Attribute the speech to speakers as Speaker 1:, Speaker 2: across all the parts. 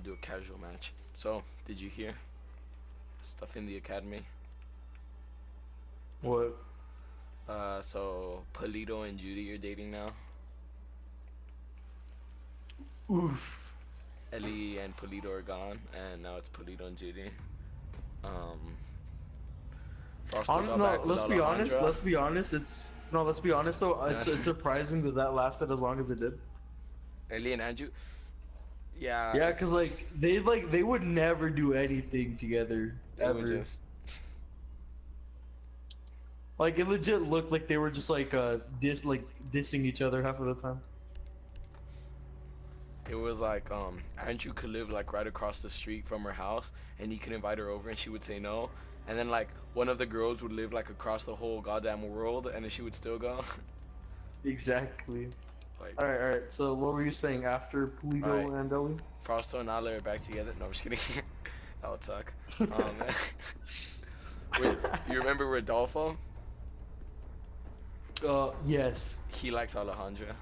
Speaker 1: do a casual match. So, did you hear stuff in the academy?
Speaker 2: What?
Speaker 1: So Polito and Judy are dating now.
Speaker 2: Oof.
Speaker 1: Ellie and Polito are gone, and now it's Polito and Judy. Um, Frosto got
Speaker 2: No,
Speaker 1: back with
Speaker 2: let's be honest.
Speaker 1: Alejandra.
Speaker 2: Let's be honest. Let's be honest though. It's surprising that that lasted as long as it did.
Speaker 1: Ellie and Andrew. Yeah,
Speaker 2: Yeah, cause they would never do anything together
Speaker 1: they were
Speaker 2: ever.
Speaker 1: just.
Speaker 2: Like it legit looked like they were just dissing each other half of the time.
Speaker 1: It was like Andrew could live like right across the street from her house, and he could invite her over, and she would say no. And then like one of the girls would live like across the whole goddamn world, and then she would still go.
Speaker 2: Exactly.
Speaker 1: Like,
Speaker 2: All right. So what were you saying after Polito
Speaker 1: Alright.
Speaker 2: and Ellie?
Speaker 1: Frosto and Ale are back together. No, I'm just kidding. That would suck. Wait, you remember Rodolfo?
Speaker 2: Yes.
Speaker 1: He likes Alejandra.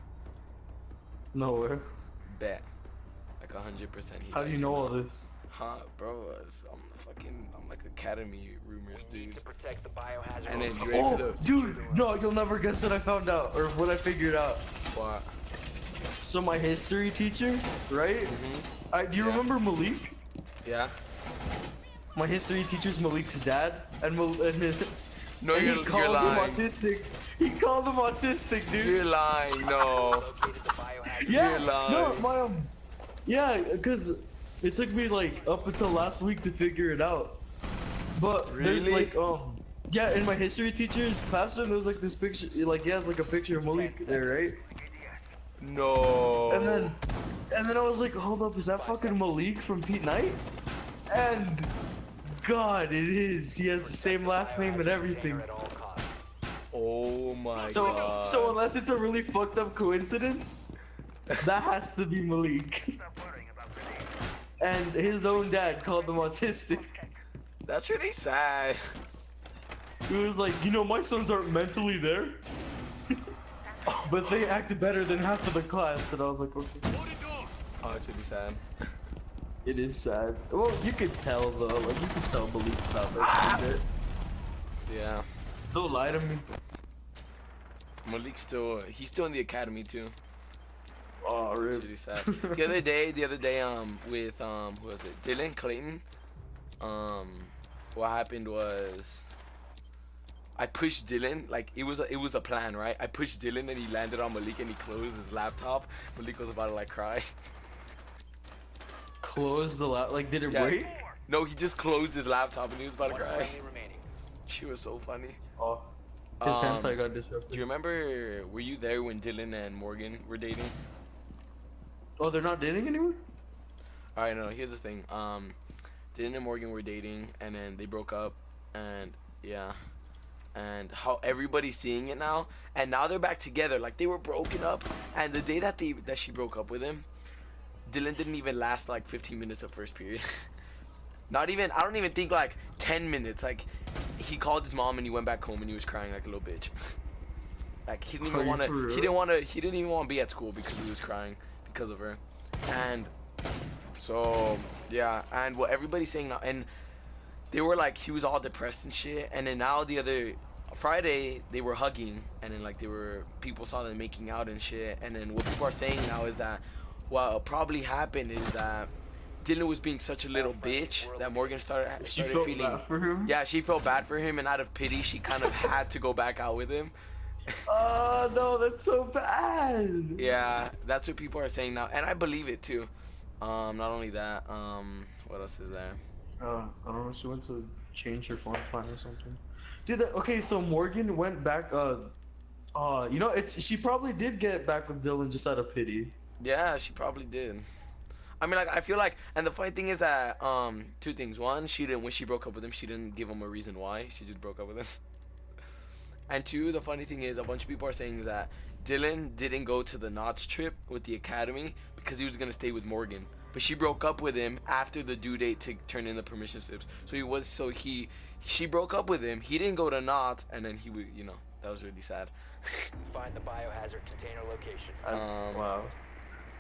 Speaker 2: Nowhere.
Speaker 1: Bet. Like 100% he
Speaker 2: How do you
Speaker 1: likes
Speaker 2: know
Speaker 1: her
Speaker 2: all
Speaker 1: now.
Speaker 2: this?
Speaker 1: Huh, bro? I'm like Academy rumors, dude.
Speaker 3: To protect the biohazard.
Speaker 1: And then you ready
Speaker 2: Oh,
Speaker 1: for the
Speaker 2: dude! No, you'll never guess what I found out or what I figured out.
Speaker 1: what?
Speaker 2: So my history teacher, right? Do you
Speaker 1: Yeah.
Speaker 2: remember Malik?
Speaker 1: Yeah.
Speaker 2: My history teacher's Malik's dad, and
Speaker 1: No,
Speaker 2: and
Speaker 1: you're
Speaker 2: he called him
Speaker 1: lying.
Speaker 2: autistic. He called him autistic, dude.
Speaker 1: You're lying. No.
Speaker 3: Located the biohazard.
Speaker 2: Yeah,
Speaker 1: You're lying.
Speaker 2: no, yeah, because it took me like up until last week to figure it out. But there's
Speaker 1: Really?
Speaker 2: like yeah, in my history teacher's classroom there's like this picture, like he has like a picture of Malik there, right?
Speaker 1: No.
Speaker 2: And then I was like, hold up, is that fucking Malik from Pete Knight? And God, it is. He has the same last name and everything.
Speaker 3: At all costs.
Speaker 1: Oh my
Speaker 2: So
Speaker 1: god.
Speaker 2: so unless it's a really fucked up coincidence, that has to be Malik. And his own dad called him autistic.
Speaker 1: That's really sad.
Speaker 2: He was like, you know, my sons aren't mentally there, but they acted better than half of the class. And I was like, okay.
Speaker 1: Oh, it's really sad.
Speaker 2: It is sad. Well, you could tell though, like you could tell Malik's not mentioning it.
Speaker 1: Yeah.
Speaker 2: Don't lie to me.
Speaker 1: Malik's he's still in the academy too.
Speaker 2: Oh,
Speaker 1: It's
Speaker 2: rip.
Speaker 1: really sad. The other day, with who was it? Dylan Clayton. What happened was I pushed Dylan, like it was a plan, right? I pushed Dylan and he landed on Malik and he closed his laptop. Malik was about to like cry.
Speaker 2: Close the like did it
Speaker 1: Yeah.
Speaker 2: break?
Speaker 1: No, he just closed his laptop and he was about to
Speaker 3: One
Speaker 1: cry.
Speaker 3: friendly remaining.
Speaker 1: She was so funny.
Speaker 2: Oh. His hentai got
Speaker 1: Do you
Speaker 2: disrupted.
Speaker 1: remember? Were you there when Dylan and Morgan were dating?
Speaker 2: Oh, they're not dating anymore?
Speaker 1: Alright, no. Here's the thing. Dylan and Morgan were dating, and then they broke up, and yeah, and how everybody's seeing it now, and now they're back together. Like they were broken up, and the day that she broke up with him, Dylan didn't even last like 15 minutes of first period. Not even. I don't even think like 10 minutes. Like he called his mom and he went back home and he was crying like a little bitch. Like he didn't even want to. He didn't want to. He didn't even want to be at school because he was crying because of her. And so yeah, and what everybody's saying now, and they were like he was all depressed and shit. And then now the other Friday they were hugging, and then like people saw them making out and shit. And then what people are saying now is that what probably happened is that Dylan was being such a little bitch that Morgan started
Speaker 2: She felt
Speaker 1: feeling
Speaker 2: bad for him?
Speaker 1: Yeah, she felt bad for him, and out of pity she kind of had to go back out with him.
Speaker 2: Oh no, that's so bad.
Speaker 1: Yeah, that's what people are saying now, and I believe it too. Not only that, what else is there?
Speaker 2: I don't know, she went to change her phone plan or something. Dude, okay, so Morgan went back, you know, she probably did get back with Dylan just out of pity.
Speaker 1: Yeah, she probably did. I mean, like, I feel like, and the funny thing is that, two things. One, when she broke up with him, she didn't give him a reason why. She just broke up with him. And two, the funny thing is, a bunch of people are saying that Dylan didn't go to the Knots trip with the academy because he was going to stay with Morgan. But she broke up with him after the due date to turn in the permission slips. She broke up with him. He didn't go to Knots, and then he would, you know, that was really sad.
Speaker 3: Find the biohazard container location.
Speaker 2: That's, wow.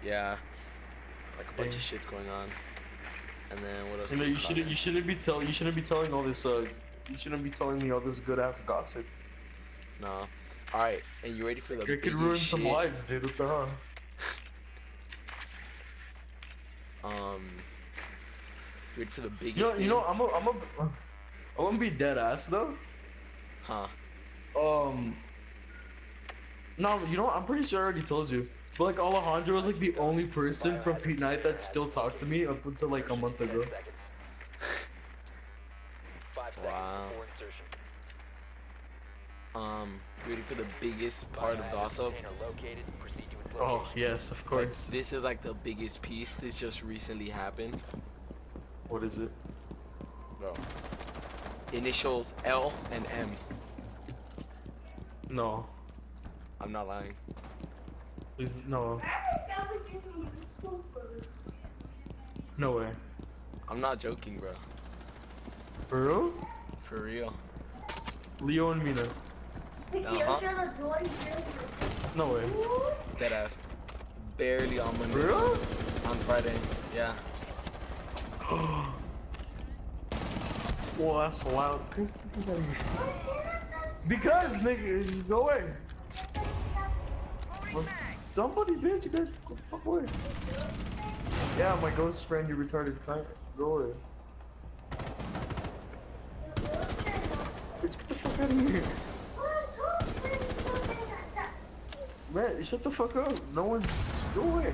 Speaker 1: Yeah. Like a bunch of shit's going on. And then what else?
Speaker 2: You know,
Speaker 1: did
Speaker 2: you shouldn't. You shouldn't be telling all this. You shouldn't be telling me all this good ass gossip.
Speaker 1: No. All right, and you ready for the
Speaker 2: It could
Speaker 1: biggest
Speaker 2: ruin
Speaker 1: shit?
Speaker 2: some lives, dude. What the hell?
Speaker 1: You ready for the biggest thing?
Speaker 2: I'm gonna be dead ass though.
Speaker 1: Huh?
Speaker 2: No, I'm pretty sure I already told you. But like Alejandro was like the only person from Pete Night that still talked to me up until like a month
Speaker 3: 10
Speaker 2: ago.
Speaker 3: seconds. 5 seconds
Speaker 1: Wow.
Speaker 3: before insertion.
Speaker 1: You ready for the biggest part of
Speaker 3: Biohazard
Speaker 1: gossip?
Speaker 3: container located. Proceed to its
Speaker 2: Oh
Speaker 3: location.
Speaker 2: yes, of
Speaker 1: Like,
Speaker 2: course.
Speaker 1: this is like the biggest piece. This just recently happened.
Speaker 2: What is it?
Speaker 1: Bro. Initials L and M.
Speaker 2: No,
Speaker 1: I'm not lying.
Speaker 2: please no. No way.
Speaker 1: I'm not joking, bro.
Speaker 2: For real?
Speaker 1: For real.
Speaker 2: Leo and Mina. No way.
Speaker 1: Deadass. Barely on Monday.
Speaker 2: For real?
Speaker 1: On Friday. Yeah.
Speaker 2: Well, that's wild. Because nigga, just go away. Well, somebody, bitch, you gotta go the fuck away. Yeah, my ghost friend, you retarded cunt. Go away. Bitch, get the fuck out of here. Man, shut the fuck up. No one's. Just go away.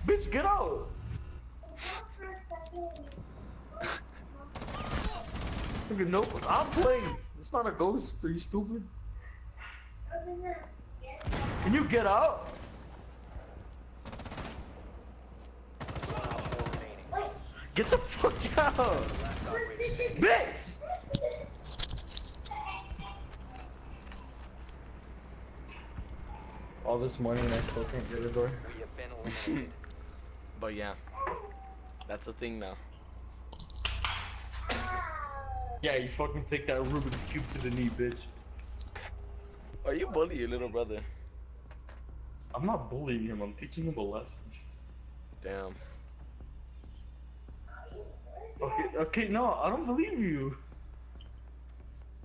Speaker 2: Bitch, get out. Nigga, no, I'm playing. It's not a ghost. Are you stupid? Can you get out? Get the fuck out! Bitch! All this money and I still can't get a door.
Speaker 3: We have been eliminated.
Speaker 1: But yeah. That's the thing now.
Speaker 2: Yeah, you fucking take that Rubik's Cube to the knee, bitch.
Speaker 1: Are you bullying your little brother?
Speaker 2: I'm not bullying him, I'm teaching him a lesson.
Speaker 1: Damn.
Speaker 2: Okay, no, I don't believe you.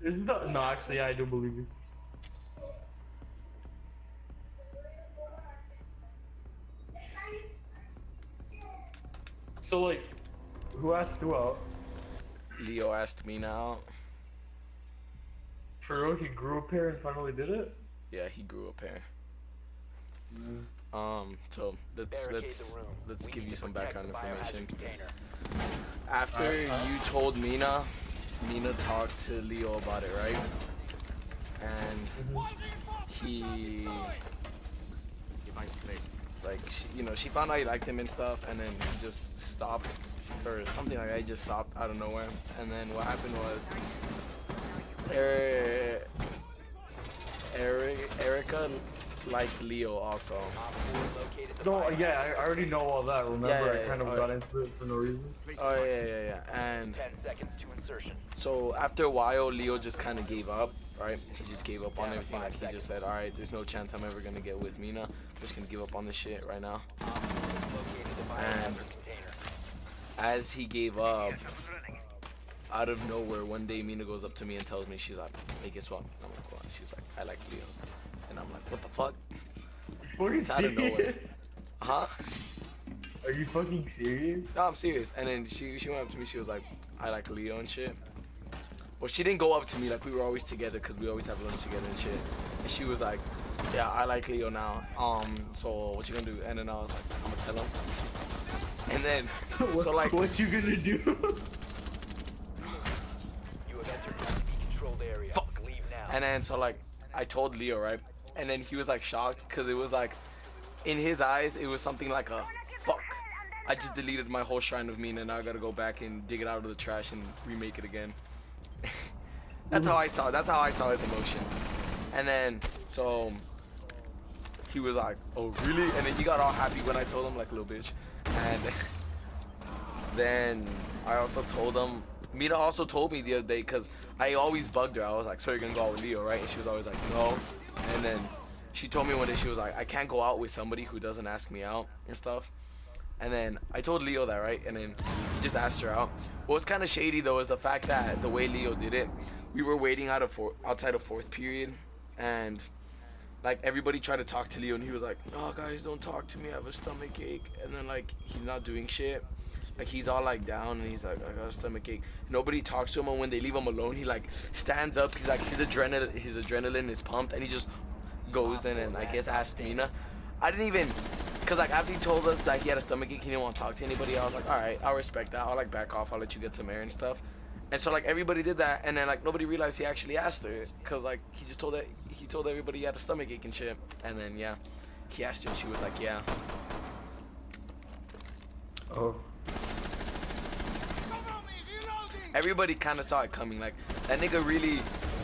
Speaker 2: Is that no? Actually, yeah, I do believe you. So like, who asked who out?
Speaker 1: Leo asked me now.
Speaker 2: For real, he grew up here and finally did it.
Speaker 1: Yeah, he grew up here. So
Speaker 3: Barricade the room.
Speaker 1: let's
Speaker 3: We
Speaker 1: give
Speaker 3: need
Speaker 1: you
Speaker 3: to
Speaker 1: some
Speaker 3: protect
Speaker 1: background
Speaker 3: the biohazard
Speaker 1: information.
Speaker 3: container.
Speaker 1: After you told Mina talked to Leo about it, right? And he like she found out you liked him and stuff, and then he just stopped or something like that. He just stopped out of nowhere. And then what happened was Erica liked Leo also.
Speaker 3: Op 4 located the
Speaker 2: No,
Speaker 3: biohazard
Speaker 2: yeah, I already know all that. Remember,
Speaker 1: Yeah,
Speaker 2: I kind of
Speaker 1: oh,
Speaker 2: got
Speaker 1: yeah.
Speaker 2: into it for no reason.
Speaker 1: Oh yeah. And
Speaker 3: 10 seconds to insertion.
Speaker 1: so after a while, Leo just kind of gave up, right? He just gave up on everything. Like he just said, all right, there's no chance I'm ever gonna get with Mina. I'm just gonna give up on this shit right now.
Speaker 3: Op 4 located the
Speaker 1: And
Speaker 3: biohazard container.
Speaker 1: as he gave up, out of nowhere, one day Mina goes up to me and tells me, she's like, hey, guess what? I'm like, what? She's like, I like Leo. And I'm like, what the fuck?
Speaker 2: Fucking
Speaker 1: It's out of nowhere.
Speaker 2: serious?
Speaker 1: Huh?
Speaker 2: Are you fucking serious?
Speaker 1: No, I'm serious. And then she went up to me, she was like, I like Leo and shit. Well, she didn't go up to me, like we were always together because we always have lunch together and shit. And she was like, yeah, I like Leo now. So what you gonna do? And then I was like, I'm gonna tell him. And then, so like,
Speaker 2: what you gonna do?
Speaker 3: You have entered the controlled area.
Speaker 1: Fuck.
Speaker 3: Leave now.
Speaker 1: and then so like, I told Leo, right? And then he was like shocked because it was like, in his eyes, it was something like a, fuck. I just deleted my whole shrine of Mina and now I gotta go back and dig it out of the trash and remake it again. That's how I saw his emotion. And then, so, he was like, oh really? And then he got all happy when I told him, like, little bitch. And then I also told him, Mina also told me the other day, because I always bugged her. I was like, so you're gonna go out with Leo, right? And she was always like, no. And then she told me one day, she was like, I can't go out with somebody who doesn't ask me out and stuff. And then I told Leo that, right? And then he just asked her out. What's kind of shady though is the fact that the way Leo did it, we were waiting outside of fourth period, and like everybody tried to talk to Leo, and he was like, "Oh guys, don't talk to me. I have a stomach ache." And then like he's not doing shit. Like he's all like down, and he's like, "I got a stomach ache." Nobody talks to him, and when they leave him alone, he like stands up. He's like his adrenaline is pumped, and he just goes in and I guess asked Mina. I didn't even, cause like after he told us that he had a stomach ache, he didn't want to talk to anybody. I was like, all right, I'll respect that. I'll like back off. I'll let you get some air and stuff. And so like everybody did that, and then like nobody realized he actually asked her, cause like he told everybody he had a stomach ache and shit. And then yeah, he asked her, and she was like, yeah.
Speaker 2: Oh.
Speaker 1: Everybody kind of saw it coming. Like that nigga really,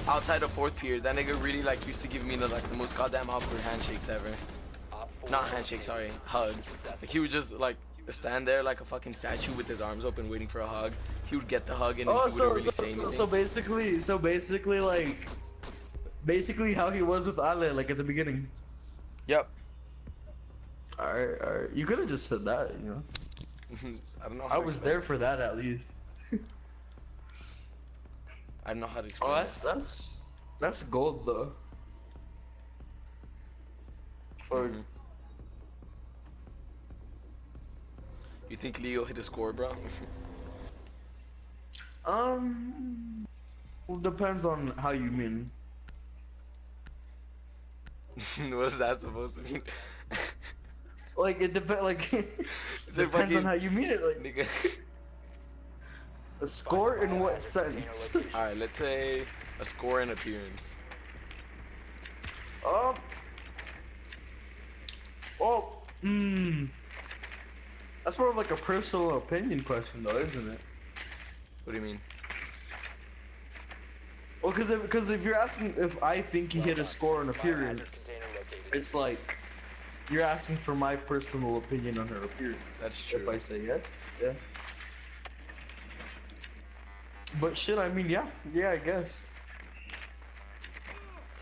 Speaker 1: outside of fourth period, that nigga really like used to give me like the most goddamn awkward handshakes ever. Not handshakes, sorry, hugs. Like he would just like stand there like a fucking statue with his arms open, waiting for a hug. He would get the hug and he wouldn't really say anything.
Speaker 2: So basically, like, basically how he was with Ale, like at the beginning.
Speaker 1: Yep.
Speaker 2: Alright. You could have just said that, you know.
Speaker 1: I don't know.
Speaker 2: I was there for that at least.
Speaker 1: I don't know how to explain.
Speaker 2: Oh, that's gold though. For
Speaker 1: You think Leo hit a score, bro?
Speaker 2: well, depends on how you mean.
Speaker 1: What's that supposed to mean?
Speaker 2: Like it depends. Like depends on how you mean it. Like
Speaker 1: Nigga.
Speaker 2: a score in what sense?
Speaker 1: All right, let's say a score and appearance.
Speaker 2: Oh. That's more of like a personal opinion question, though, isn't it?
Speaker 1: What do you mean?
Speaker 2: Well, because if you're asking if I think he hit a score and appearance, it's like you're asking for my personal opinion on her appearance.
Speaker 1: That's true.
Speaker 2: If I say yes, yeah. But shit, I mean, yeah, I guess.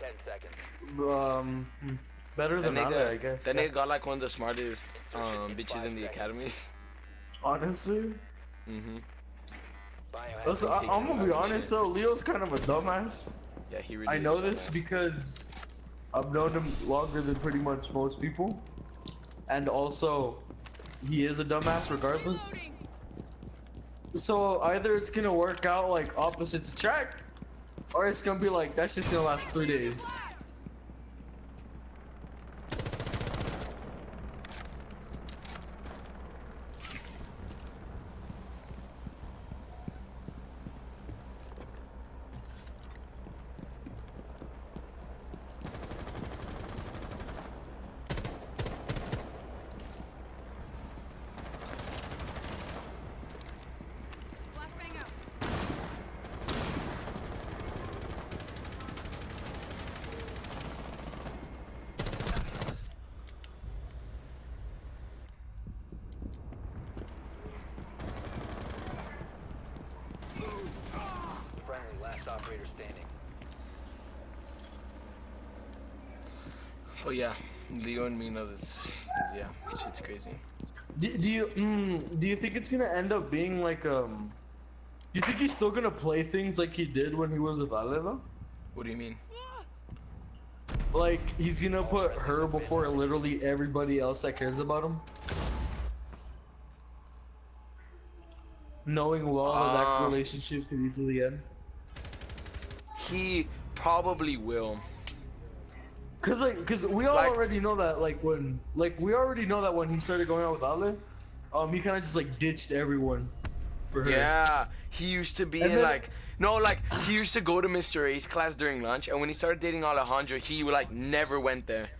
Speaker 3: 10 seconds.
Speaker 2: Better than Ale, I guess.
Speaker 1: That nigga got like one of the smartest bitches in the academy.
Speaker 2: Honestly.
Speaker 1: Mhm.
Speaker 2: Listen, I'm gonna be honest though, Leo's kind of a dumbass.
Speaker 1: Yeah, he really.
Speaker 2: I
Speaker 1: is
Speaker 2: know
Speaker 1: a
Speaker 2: this
Speaker 1: dumbass.
Speaker 2: because I've known him longer than pretty much most people, and also he is a dumbass regardless. So either it's gonna work out like opposites attract, or it's gonna be like that's just gonna last 3 days.
Speaker 3: Friendly, last operator standing.
Speaker 1: Oh yeah, Leo and me know this. Yeah, shit's crazy.
Speaker 2: Do you think it's gonna end up being like Do you think he's still gonna play things like he did when he was with Ale though?
Speaker 1: What do you mean?
Speaker 2: Like he's gonna put her before literally everybody else that cares about him? Knowing well that that relationship could easily end.
Speaker 1: He probably will.
Speaker 2: Cause we all already know that when he started going out with Ale, he kind of just like ditched everyone for her.
Speaker 1: Yeah, he used to be
Speaker 2: And
Speaker 1: in
Speaker 2: then-
Speaker 1: he used to go to Mr. A's class during lunch, and when he started dating Alejandra, he like never went there.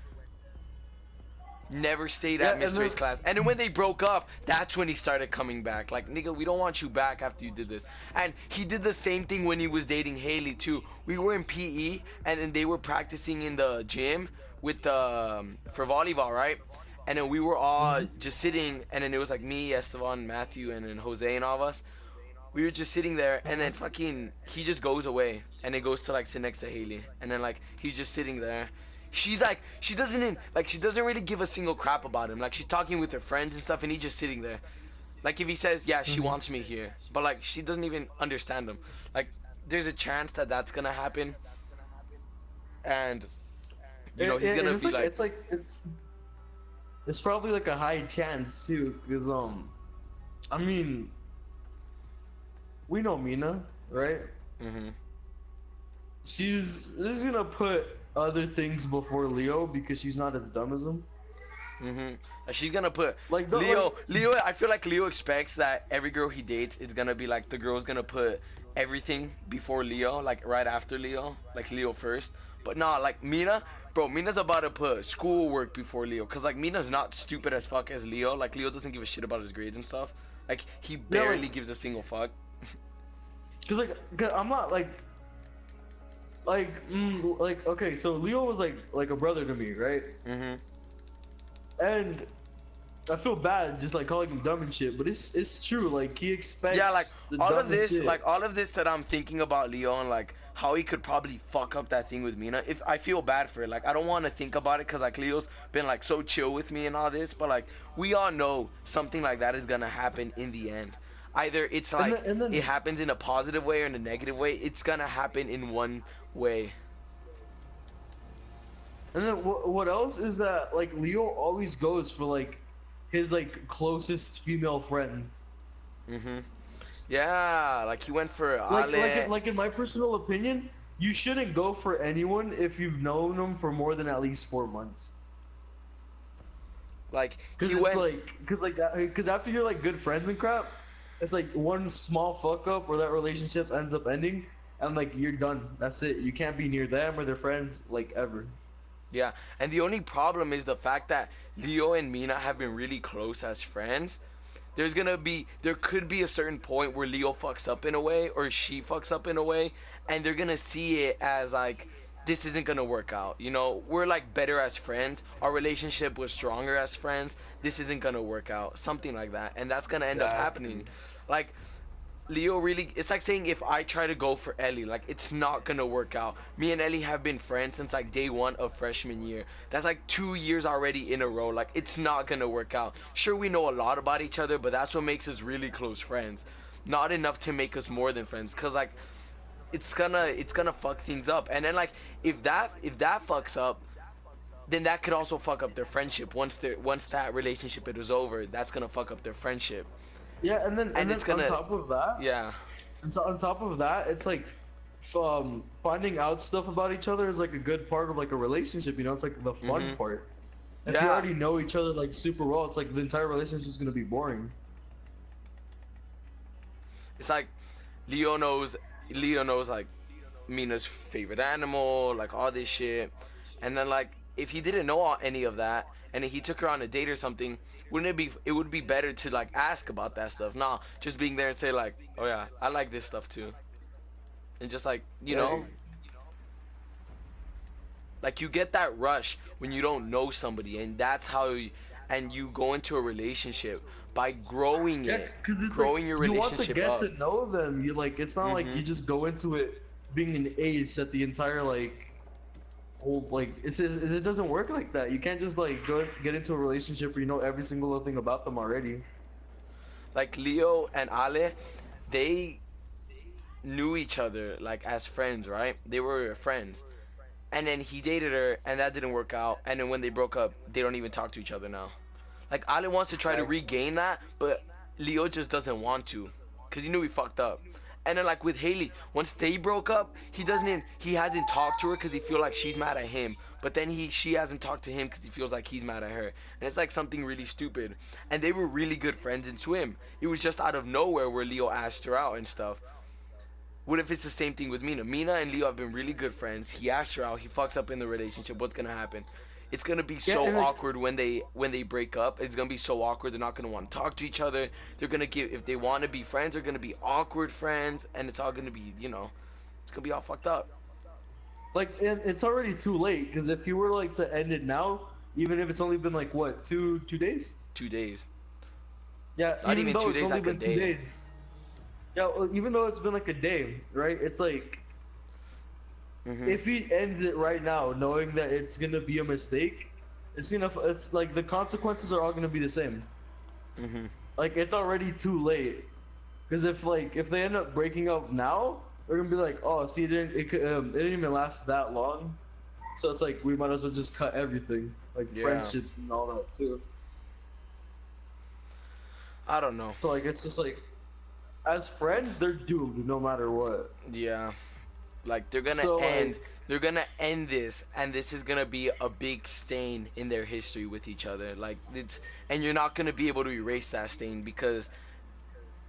Speaker 1: Never stayed at
Speaker 2: Yeah, and
Speaker 1: Mr. A's
Speaker 2: then-
Speaker 1: class. And then when they broke up, that's when he started coming back. Like, nigga, we don't want you back after you did this. And he did the same thing when he was dating Haley, too. We were in PE, and then they were practicing in the gym with for volleyball, right? And then we were all just sitting, and then it was like me, Esteban, Matthew, and then Jose and all of us. We were just sitting there, and then fucking, he just goes away, and it goes to like sit next to Haley. And then like, he's just sitting there. she's like, she doesn't really give a single crap about him. Like, she's talking with her friends and stuff, and he's just sitting there. Like, if he says, yeah, she
Speaker 2: Mhm.
Speaker 1: wants me here, but like, she doesn't even understand him. Like, there's a chance that that's gonna happen, and he's
Speaker 2: And
Speaker 1: gonna
Speaker 2: it's
Speaker 1: be
Speaker 2: like
Speaker 1: like,
Speaker 2: it's probably like a high chance too, because I mean, we know Mina, right?
Speaker 1: mm-hmm.
Speaker 2: She's just gonna put other things before Leo because she's not as dumb as him.
Speaker 1: Mm-hmm. She's gonna put
Speaker 2: Like
Speaker 1: Leo. Leo. I feel like Leo expects that every girl he dates is gonna be like, the girl's gonna put everything before Leo, like right after Leo, like Leo first. But nah, like Mina, bro. Mina's about to put schoolwork before Leo, cause like Mina's not stupid as fuck as Leo. Like, Leo doesn't give a shit about his grades and stuff. Like, he
Speaker 2: Yeah,
Speaker 1: barely gives a single fuck.
Speaker 2: cause like 'cause I'm not like okay, so Leo was like a brother to me, right?
Speaker 1: Mm-hmm.
Speaker 2: And I feel bad just like calling him dumb and shit, but it's true. Like he expects
Speaker 1: Yeah, like
Speaker 2: the
Speaker 1: all of
Speaker 2: dumbest
Speaker 1: this,
Speaker 2: shit.
Speaker 1: like all of this that I'm thinking about Leo, and like how he could probably fuck up that thing with Mina. If I feel bad for it, like I don't want to think about it, cause like Leo's been like so chill with me and all this, but like we all know something like that is gonna happen in the end. Either it's like
Speaker 2: And then
Speaker 1: it happens in a positive way or in a negative way. It's gonna happen in one way.
Speaker 2: And then what else is that like Leo always goes for like his like closest female friends.
Speaker 1: Mhm. Yeah, like he went for
Speaker 2: Like
Speaker 1: Ale.
Speaker 2: like in my personal opinion, you shouldn't go for anyone if you've known them for more than at least 4 months.
Speaker 1: Like
Speaker 2: Cause
Speaker 1: he
Speaker 2: it's
Speaker 1: went.
Speaker 2: cause after you're like good friends and crap, it's like one small fuck up where that relationship ends up ending, and like you're done. That's it. You can't be near them or their friends like ever.
Speaker 1: Yeah, and the only problem is the fact that Leo and Mina have been really close as friends. There could be a certain point where Leo fucks up in a way, or she fucks up in a way, and they're gonna see it as like, this isn't gonna work out. We're like better as friends. Our relationship was stronger as friends. This isn't gonna work out. Something like that, and that's gonna end up happening. Like, Leo really, it's like saying if I try to go for Ellie, like it's not gonna work out. Me and Ellie have been friends since like day one of freshman year. That's like 2 years already in a row. Like, it's not gonna work out. Sure, we know a lot about each other, but that's what makes us really close friends. Not enough to make us more than friends, cause like it's gonna fuck things up. And then like if that fucks up, then that could also fuck up their friendship. Once that relationship is over, that's gonna fuck up their friendship.
Speaker 2: Yeah, and then
Speaker 1: it's gonna,
Speaker 2: on top of that,
Speaker 1: yeah.
Speaker 2: and so on top of that, it's like finding out stuff about each other is like a good part of like a relationship. It's like the fun
Speaker 1: Mhm.
Speaker 2: part. If you
Speaker 1: Yeah.
Speaker 2: already know each other like super well, it's like the entire relationship is gonna be boring.
Speaker 1: It's like Leo knows like Mina's favorite animal, like all this shit. And then like if he didn't know any of that and he took her on a date or something, it would be better to like ask about that stuff. Nah, just being there and say like, "Oh yeah, I like this stuff too." And just like,
Speaker 2: Yeah.
Speaker 1: like you get that rush when you don't know somebody, and that's how and you go into a relationship by growing
Speaker 2: Yeah,
Speaker 1: it,
Speaker 2: because it's
Speaker 1: growing
Speaker 2: like
Speaker 1: your
Speaker 2: you want to
Speaker 1: relationship
Speaker 2: get
Speaker 1: up.
Speaker 2: to know them. You like it's not like
Speaker 1: Mhm.
Speaker 2: you just go into it being an ace at the entire like whole like it doesn't work like that. You can't just like get into a relationship where you know every single little thing about them already.
Speaker 1: Like Leo and Ale, they knew each other like as friends, right? They were friends. And then he dated her and that didn't work out. And then when they broke up, they don't even talk to each other now. Like, Ale wants to try to regain that, but Leo just doesn't want to, cuz he knew he fucked up. And then like with Haley, once they broke up, he hasn't talked to her cuz he feel like she's mad at him. But then she hasn't talked to him cuz he feels like he's mad at her. And it's like something really stupid. And they were really good friends in swim. It was just out of nowhere where Leo asked her out and stuff. What if it's the same thing with Mina? Mina and Leo have been really good friends. He asked her out. He fucks up in the relationship. What's gonna happen? It's gonna be so
Speaker 2: and, like,
Speaker 1: awkward when they break up. It's gonna be so awkward. They're not gonna want to talk to each other. They're gonna if they want to be friends, they're gonna be awkward friends, and it's all gonna be it's gonna be all fucked up.
Speaker 2: Like and it's already too late because if you were like to end it now, even if it's only been like what 2 days?
Speaker 1: 2 days.
Speaker 2: Yeah,
Speaker 1: Not
Speaker 2: even
Speaker 1: even
Speaker 2: though
Speaker 1: 2
Speaker 2: it's
Speaker 1: days,
Speaker 2: only
Speaker 1: like a
Speaker 2: been 2
Speaker 1: day.
Speaker 2: days. Yeah, well, even though it's been like a day, right? It's like if he ends it right now, knowing that it's gonna be a mistake, it's like the consequences are all gonna be the same. Like it's already too late. Because if they end up breaking up now, they're gonna be like, oh, see, it didn't even last that long. So it's like we might as well just cut everything, like friendships and all that too.
Speaker 1: I don't know.
Speaker 2: So like it's just like, as friends, they're doomed no matter what.
Speaker 1: Yeah, like they're gonna they're gonna end this, and this is gonna be a big stain in their history with each other. Like and you're not gonna be able to erase that stain because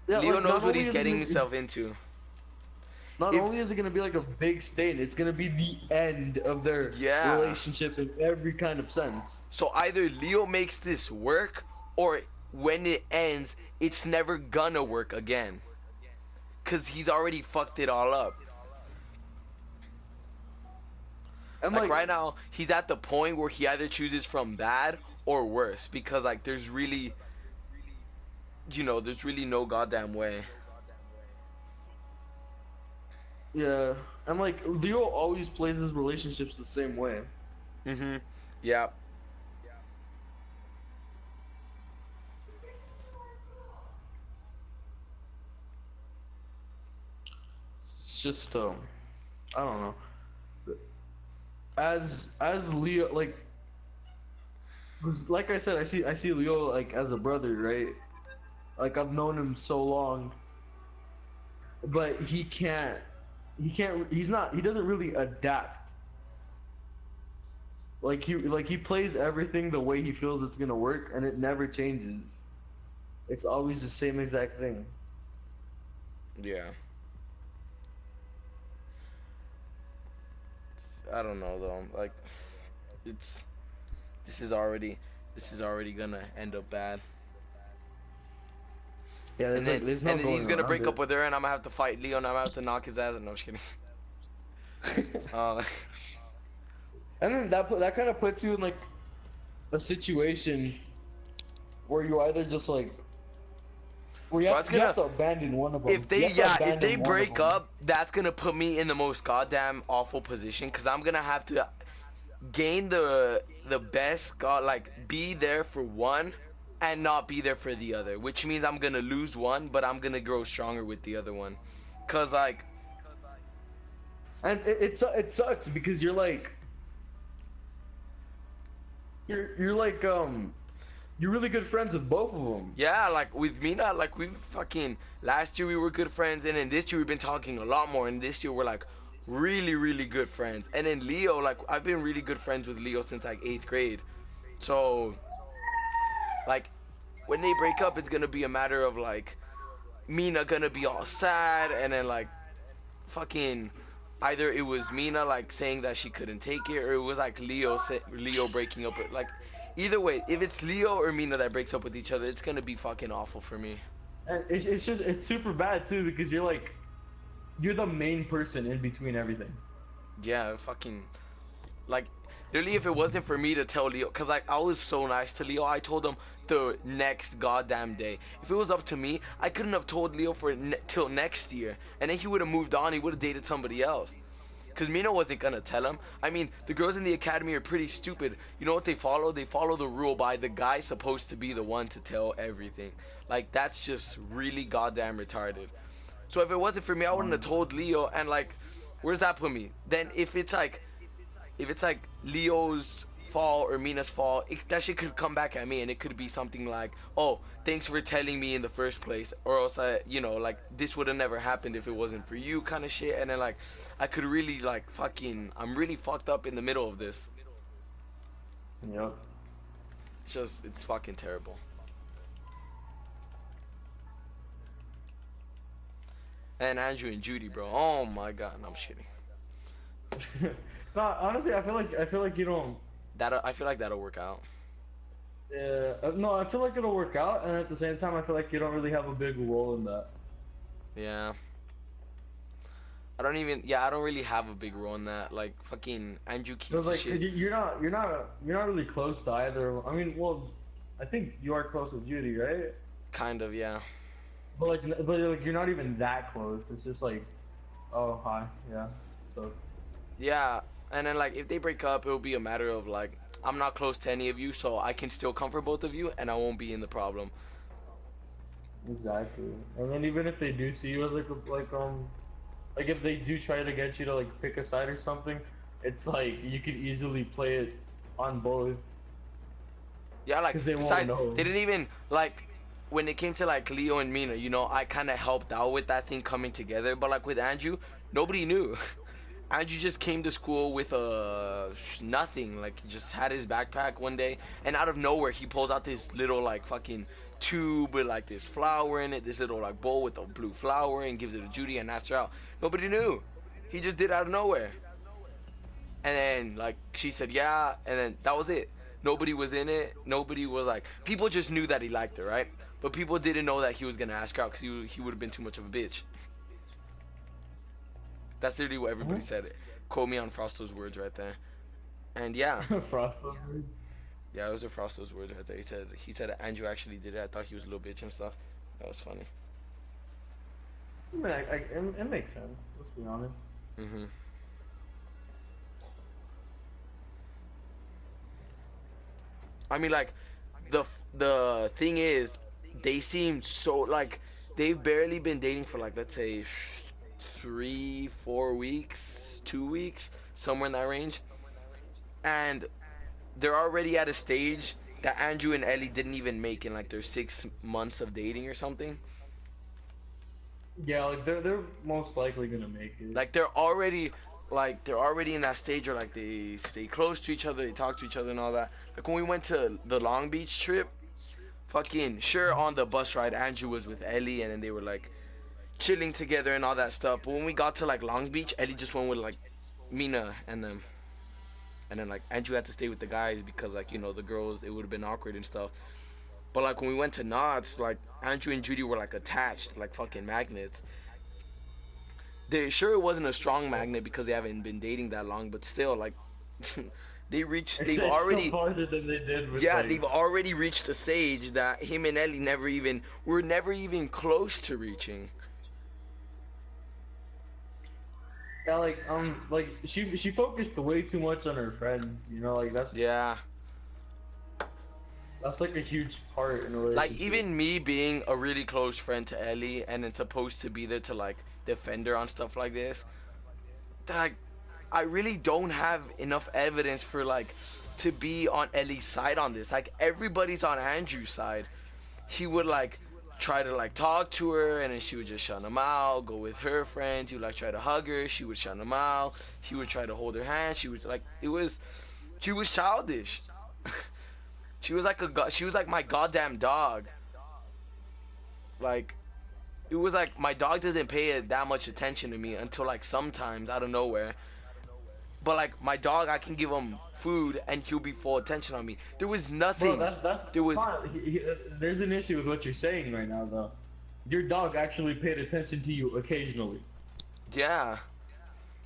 Speaker 1: Leo
Speaker 2: like,
Speaker 1: knows what he's getting himself into.
Speaker 2: Not only is it gonna be like a big stain, it's gonna be the end of their relationship in every kind of sense.
Speaker 1: So either Leo makes this work, or when it ends, it's never gonna work again. Cause he's already fucked it all up.
Speaker 2: And
Speaker 1: like right now, he's at the point where he either chooses from bad or worse. Because like there's really, there's really no goddamn way.
Speaker 2: Yeah, and like Leo always plays his relationships the same way.
Speaker 1: Yeah.
Speaker 2: It's just I don't know. As Leo, like I said, I see Leo like as a brother, right? Like I've known him so long, but he doesn't really adapt. Like he plays everything the way he feels it's gonna work, and it never changes. It's always the same exact thing.
Speaker 1: Yeah. I don't know though. Like, this is already gonna end up bad.
Speaker 2: Yeah,
Speaker 1: and then he's gonna break up with her, and I'm gonna have to fight Leo, and I'm gonna have to knock his ass. No, I'm just kidding.
Speaker 2: And then that kind of puts you in like a situation where you either just like you have to abandon one of them.
Speaker 1: If they break up, that's gonna put me in the most goddamn awful position, because I'm gonna have to gain the best, be there for one and not be there for the other, which means I'm gonna lose one, but I'm gonna grow stronger with the other one, cause like.
Speaker 2: And it sucks because you're like. You're like you're really good friends with both of them.
Speaker 1: Yeah, like with Mina, like we fucking last year we were good friends, and then this year we've been talking a lot more, and this year we're like really, really good friends. And then Leo, like I've been really good friends with Leo since like 8th grade. So like when they break up, it's gonna be a matter of like Mina gonna be all sad, and then like fucking either it was Mina like saying that she couldn't take it, or it was like Leo breaking up with, like, either way, if it's Leo or Mina that breaks up with each other, it's gonna be fucking awful for me.
Speaker 2: And it's super bad too, because you're the main person in between everything.
Speaker 1: Yeah, fucking, like, literally, if it wasn't for me to tell Leo, because like I was so nice to Leo, I told him the next goddamn day. If it was up to me, I couldn't have told Leo till next year, and then he would have moved on. He would have dated somebody else, because Mina wasn't gonna tell him. I mean, the girls in the academy are pretty stupid. You know what they follow? They follow the rule by the guy's supposed to be the one to tell everything. Like, that's just really goddamn retarded. So if it wasn't for me, I wouldn't have told Leo. And like, where's that put me? Then if it's like Leo's fault or Mina's fault, that shit could come back at me, and it could be something like, oh, thanks for telling me in the first place, or else like this would have never happened if it wasn't for you, kind of shit. And then like I could really like I'm really fucked up in the middle of this.
Speaker 2: Yep.
Speaker 1: It's fucking terrible. And Andrew and Judy, bro, oh my god. No, I'm shitting.
Speaker 2: No, honestly, I feel like you don't.
Speaker 1: I feel like that'll work out.
Speaker 2: Yeah, no, I feel like it'll work out, and at the same time, I feel like you don't really have a big role in that.
Speaker 1: Yeah. I don't really have a big role in that. Like, fucking Andrew keeps
Speaker 2: like,
Speaker 1: shit.
Speaker 2: You're not really close to either. I mean, well, I think you are close with Judy, right?
Speaker 1: Kind of, yeah.
Speaker 2: But you're not even that close. It's just like, oh, hi, yeah, so.
Speaker 1: Yeah, and then like if they break up, it'll be a matter of like I'm not close to any of you, so I can still comfort both of you, and I won't be in the problem.
Speaker 2: Exactly. And then even if they do see you as like if they do try to get you to like pick a side or something, it's like you could easily play it on both
Speaker 1: Yeah, like
Speaker 2: because they won't
Speaker 1: besides,
Speaker 2: know.
Speaker 1: they didn't even like when it came to like Leo and Mina. You know, I kind of helped out with that thing coming together, but like with Andrew, nobody knew. Andrew just came to school with nothing. Like he just had his backpack one day, and out of nowhere he pulls out this little like fucking tube with like this flower in it, this little like bowl with a blue flower, and gives it to Judy and asks her out. Nobody knew. He just did it out of nowhere, and then like she said yeah, and then that was it. Nobody was in it. Nobody was like people just knew that he liked her, right? But people didn't know that he was gonna ask her out because he would have been too much of a bitch. That's literally what everybody said. It. Quote me on Frosto's words right there. And yeah,
Speaker 2: Frosted.
Speaker 1: yeah, those are Frosto's words right there. He said that Andrew actually did it. I thought he was a little bitch and stuff. That was funny.
Speaker 2: I mean, it makes sense. Let's be honest.
Speaker 1: Mhm. I mean, like, the thing is, they seem so like they've barely been dating for like let's say 3, 4 weeks, 2 weeks, somewhere in that range, and they're already at a stage that Andrew and Ellie didn't even make in like their 6 months of dating or something.
Speaker 2: Yeah, like they're most likely gonna make it.
Speaker 1: Like they're already in that stage where like they stay close to each other, they talk to each other and all that. Like when we went to the Long Beach trip, fucking sure on the bus ride Andrew was with Ellie and then they were like chilling together and all that stuff. But when we got to like Long Beach, Ellie just went with like Mina and them. And then like Andrew had to stay with the guys because like, you know, the girls, it would have been awkward and stuff. But like when we went to Knott's, like Andrew and Judy were like attached, like fucking magnets. They sure it wasn't a strong magnet because they haven't been dating that long, but still like they've
Speaker 2: It's
Speaker 1: already
Speaker 2: still farther than they did with
Speaker 1: yeah,
Speaker 2: like.
Speaker 1: they've already reached a stage that him and Ellie were never even close to reaching.
Speaker 2: Yeah, like she focused way too much on her friends. You know, like
Speaker 1: Yeah.
Speaker 2: that's like a huge part in a
Speaker 1: Like
Speaker 2: relationship.
Speaker 1: even me being a really close friend to Ellie and then supposed to be there to like defend her on stuff like this, that like I really don't have enough evidence for like to be on Ellie's side on this. Like everybody's on Andrew's side. He would like try to like talk to her and then she would just shut him out, go with her friends. He would like try to hug her, she would shut him out. He would try to hold her hand. She was childish. She was like my goddamn dog. Like it was like my dog doesn't pay that much attention to me until like sometimes out of nowhere. But like my dog, I can give him food and he'll be full attention on me. There was nothing.
Speaker 2: Bro, that's
Speaker 1: there was
Speaker 2: fine. There's an issue with what you're saying right now, though. Your dog actually paid attention to you occasionally.
Speaker 1: yeah.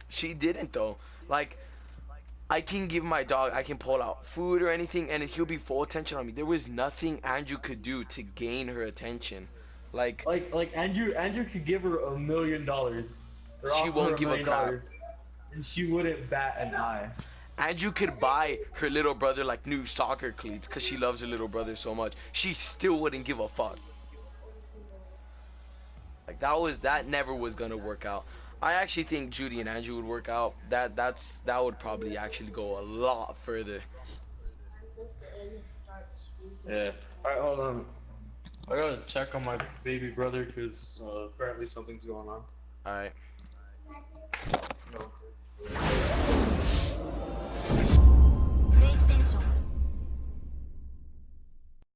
Speaker 1: She didn't though. Like I can give my dog, I can pull out food or anything, and he'll be full attention on me. There was nothing Andrew could do to gain her attention. Like
Speaker 2: Andrew could give her $1 million. Or
Speaker 1: she
Speaker 2: offer
Speaker 1: won't
Speaker 2: her
Speaker 1: give a
Speaker 2: $1 million,
Speaker 1: crap.
Speaker 2: and she wouldn't bat an eye.
Speaker 1: Andrew could buy her little brother like new soccer cleats because she loves her little brother so much. She still wouldn't give a fuck. Like that never was gonna work out. I actually think Judy and Andrew would work out. That would probably actually go a lot further.
Speaker 2: Yeah. Alright, hold on. I gotta check on my baby brother because apparently something's going on.
Speaker 1: All right.
Speaker 2: No.